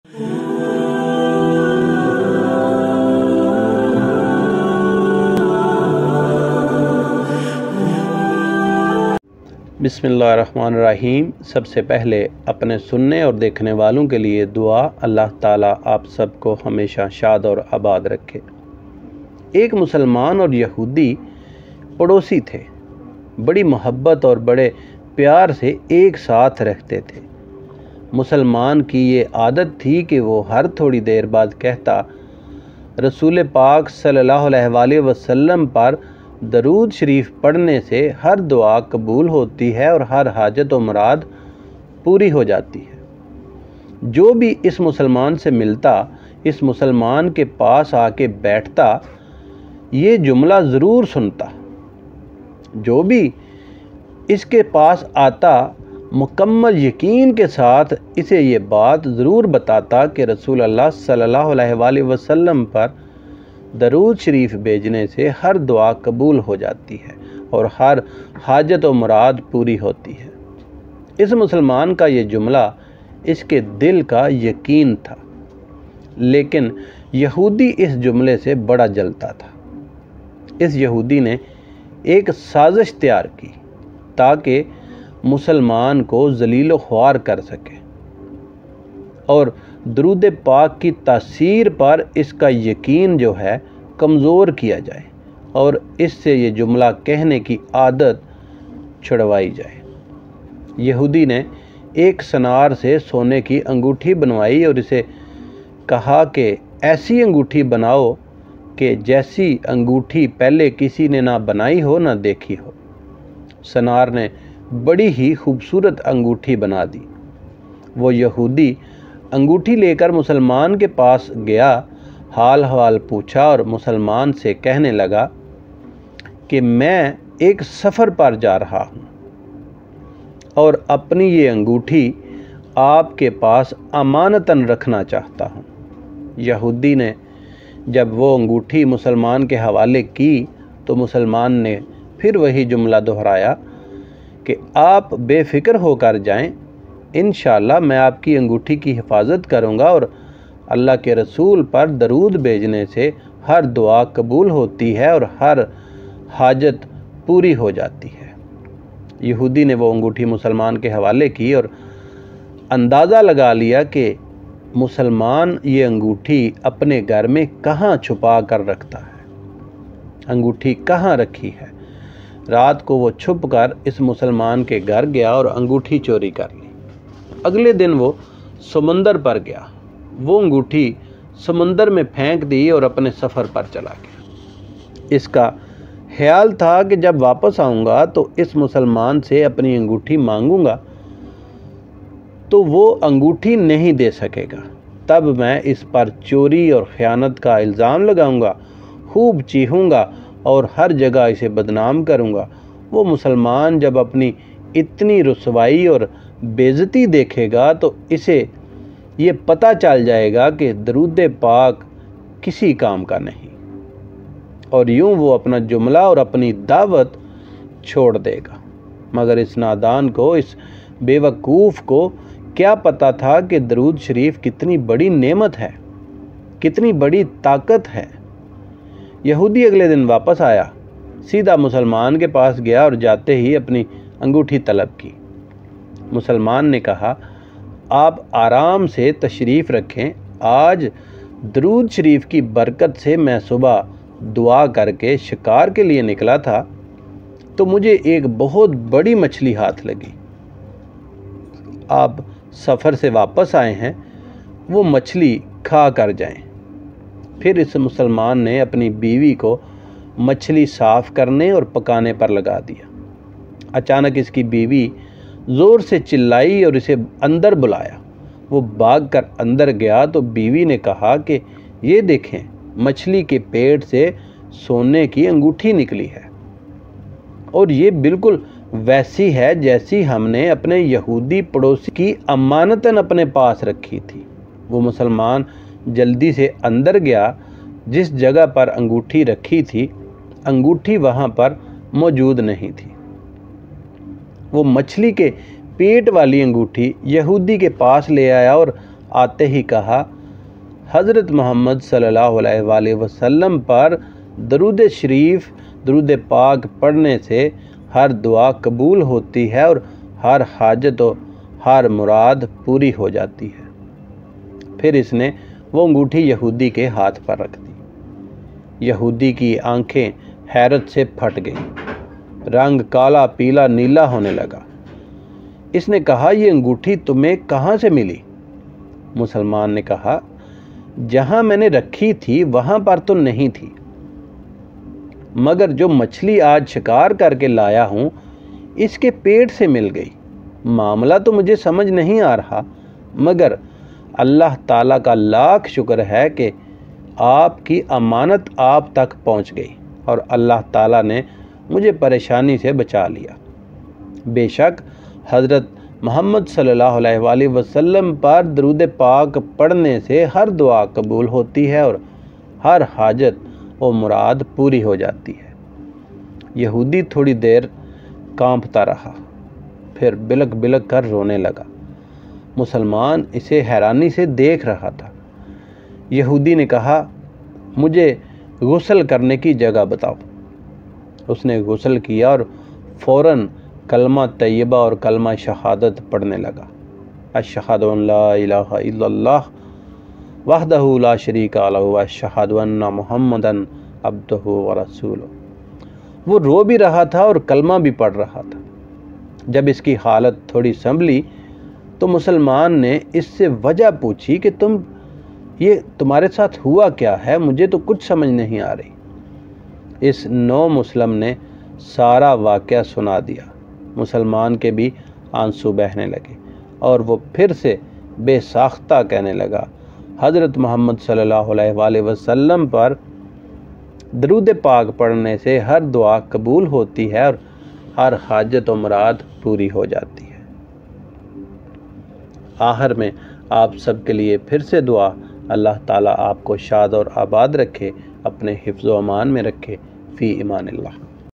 बिस्मिल्लाहिर्रहमानिर्रहीम। सबसे पहले अपने सुनने और देखने वालों के लिए दुआ, अल्लाह ताला आप सबको हमेशा शाद और आबाद रखे। एक मुसलमान और यहूदी पड़ोसी थे। बड़ी मोहब्बत और बड़े प्यार से एक साथ रहते थे। मुसलमान की ये आदत थी कि वो हर थोड़ी देर बाद कहता, रसूल पाक सल्लल्लाहु अलैहि वसल्लम पर दरूद शरीफ पढ़ने से हर दुआ कबूल होती है और हर हाजत व मुराद पूरी हो जाती है। जो भी इस मुसलमान से मिलता, इस मुसलमान के पास आके बैठता, ये जुमला ज़रूर सुनता। जो भी इसके पास आता, मुकम्मल यकीन के साथ इसे ये बात ज़रूर बताता कि रसूल अल्लाह सल्लल्लाहु अलैहि वसल्लम पर दरूद शरीफ भेजने से हर दुआ कबूल हो जाती है और हर हाजत व मुराद पूरी होती है। इस मुसलमान का ये जुमला इसके दिल का यकीन था, लेकिन यहूदी इस जुमले से बड़ा जलता था। इस यहूदी ने एक साजिश तैयार की ताकि मुसलमान को जलील व ख्वार कर सके और दरूद पाक की तासीर पर इसका यकीन जो है कमज़ोर किया जाए और इससे ये जुमला कहने की आदत छुड़वाई जाए। यहूदी ने एक सनार से सोने की अंगूठी बनवाई और इसे कहा कि ऐसी अंगूठी बनाओ कि जैसी अंगूठी पहले किसी ने ना बनाई हो ना देखी हो। सनार ने बड़ी ही खूबसूरत अंगूठी बना दी। वो यहूदी अंगूठी लेकर मुसलमान के पास गया, हाल हवाल पूछा और मुसलमान से कहने लगा कि मैं एक सफ़र पर जा रहा हूँ और अपनी ये अंगूठी आपके पास अमानतन रखना चाहता हूँ। यहूदी ने जब वो अंगूठी मुसलमान के हवाले की तो मुसलमान ने फिर वही जुमला दोहराया कि आप बेफ़िक्र होकर जाएं, इंशाअल्लाह मैं आपकी अंगूठी की हिफाजत करूंगा और अल्लाह के रसूल पर दरूद भेजने से हर दुआ कबूल होती है और हर हाजत पूरी हो जाती है। यहूदी ने वो अंगूठी मुसलमान के हवाले की और अंदाज़ा लगा लिया कि मुसलमान ये अंगूठी अपने घर में कहाँ छुपा कर रखता है, अंगूठी कहाँ रखी है। रात को वो छुप कर इस मुसलमान के घर गया और अंगूठी चोरी कर ली। अगले दिन वो समंदर पर गया, वो अंगूठी समंदर में फेंक दी और अपने सफ़र पर चला गया। इसका ख्याल था कि जब वापस आऊँगा तो इस मुसलमान से अपनी अंगूठी मांगूँगा तो वो अंगूठी नहीं दे सकेगा। तब मैं इस पर चोरी और ख़यानत का इल्ज़ाम लगाऊँगा, खूब चीखूँगा और हर जगह इसे बदनाम करूँगा। वो मुसलमान जब अपनी इतनी रुसवाई और बेइज्जती देखेगा तो इसे ये पता चल जाएगा कि दरूद पाक किसी काम का नहीं और यूं वो अपना जुमला और अपनी दावत छोड़ देगा। मगर इस नादान को, इस बेवकूफ़ को क्या पता था कि दरूद शरीफ कितनी बड़ी नेमत है, कितनी बड़ी ताकत है। यहूदी अगले दिन वापस आया, सीधा मुसलमान के पास गया और जाते ही अपनी अंगूठी तलब की। मुसलमान ने कहा, आप आराम से तशरीफ़ रखें, आज दरूद शरीफ की बरकत से मैं सुबह दुआ करके शिकार के लिए निकला था तो मुझे एक बहुत बड़ी मछली हाथ लगी। आप सफ़र से वापस आए हैं, वो मछली खा कर जाएं। फिर इस मुसलमान ने अपनी बीवी को मछली साफ़ करने और पकाने पर लगा दिया। अचानक इसकी बीवी ज़ोर से चिल्लाई और इसे अंदर बुलाया। वो भाग कर अंदर गया तो बीवी ने कहा कि ये देखें, मछली के पेट से सोने की अंगूठी निकली है और ये बिल्कुल वैसी है जैसी हमने अपने यहूदी पड़ोसी की अमानतन अपने पास रखी थी। वो मुसलमान जल्दी से अंदर गया। जिस जगह पर अंगूठी रखी थी, अंगूठी वहाँ पर मौजूद नहीं थी। वो मछली के पेट वाली अंगूठी यहूदी के पास ले आया और آتے ہی کہا، حضرت محمد صلی اللہ علیہ وآلہ وسلم پر درود شریف، درود پاک پڑھنے سے ہر دعا قبول ہوتی ہے اور ہر حاجت و ہر مراد پوری ہو جاتی ہے۔ پھر اس نے وہ انگوٹھی یہودی کے ہاتھ پر رکھ دی۔ یہودی کی آنکھیں حیرت سے پھٹ گئیں، رنگ کالا پیلا نیلا ہونے لگا۔ اس نے کہا، یہ انگوٹھی تمہیں کہاں سے ملی؟ مسلمان نے کہا، جہاں میں نے رکھی تھی وہاں پر تو نہیں تھی، مگر جو مچھلی آج شکار کر کے لایا ہوں اس کے پیٹ سے مل گئی۔ معاملہ تو مجھے سمجھ نہیں آ رہا، مگر اللہ تعالیٰ کا لاکھ شکر ہے کہ آپ کی امانت آپ تک پہنچ گئی اور اللہ تعالیٰ نے مجھے پریشانی سے بچا لیا۔ بے شک حضرت محمد صلی اللہ علیہ وآلہ وسلم پر درود پاک پڑھنے سے ہر دعا قبول ہوتی ہے اور ہر حاجت و مراد پوری ہو جاتی ہے۔ یہودی تھوڑی دیر کانپتا رہا، پھر بلک بلک کر رونے لگا۔ مسلمان اسے حیرانی سے دیکھ رہا تھا۔ یہودی نے کہا، مجھے غسل کرنے کی جگہ بتاؤ۔ اس نے غسل کیا اور فوراً کلمہ طیبہ اور کلمہ شہادت پڑھنے لگا۔ اشہد ان لا الہ الا اللہ وحدہ لا شریک لہ واشہد ان محمدًا عبدہ ورسولہ۔ وہ رو بھی رہا تھا اور کلمہ بھی پڑھ رہا تھا۔ جب اس کی حالت تھوڑی سنبھلی تو مسلمان نے اس سے وجہ پوچھی کہ یہ تمہارے ساتھ ہوا کیا ہے؟ مجھے تو کچھ سمجھ نہیں آ رہی۔ اس نو مسلم نے سارا واقعہ سنا دیا۔ مسلمان کے بھی آنسو بہنے لگے اور وہ پھر سے بے ساختہ کہنے لگا، حضرت محمد صلی اللہ علیہ وآلہ وسلم پر درود پاک پڑھنے سے ہر دعا قبول ہوتی ہے اور ہر حاجت و مراد پوری ہو جاتی ہے۔ آخر میں آپ سب کے لیے پھر سے دعا، اللہ تعالیٰ آپ کو شاد اور آباد رکھے، اپنے حفظ و امان میں رکھے۔ فی امان اللہ۔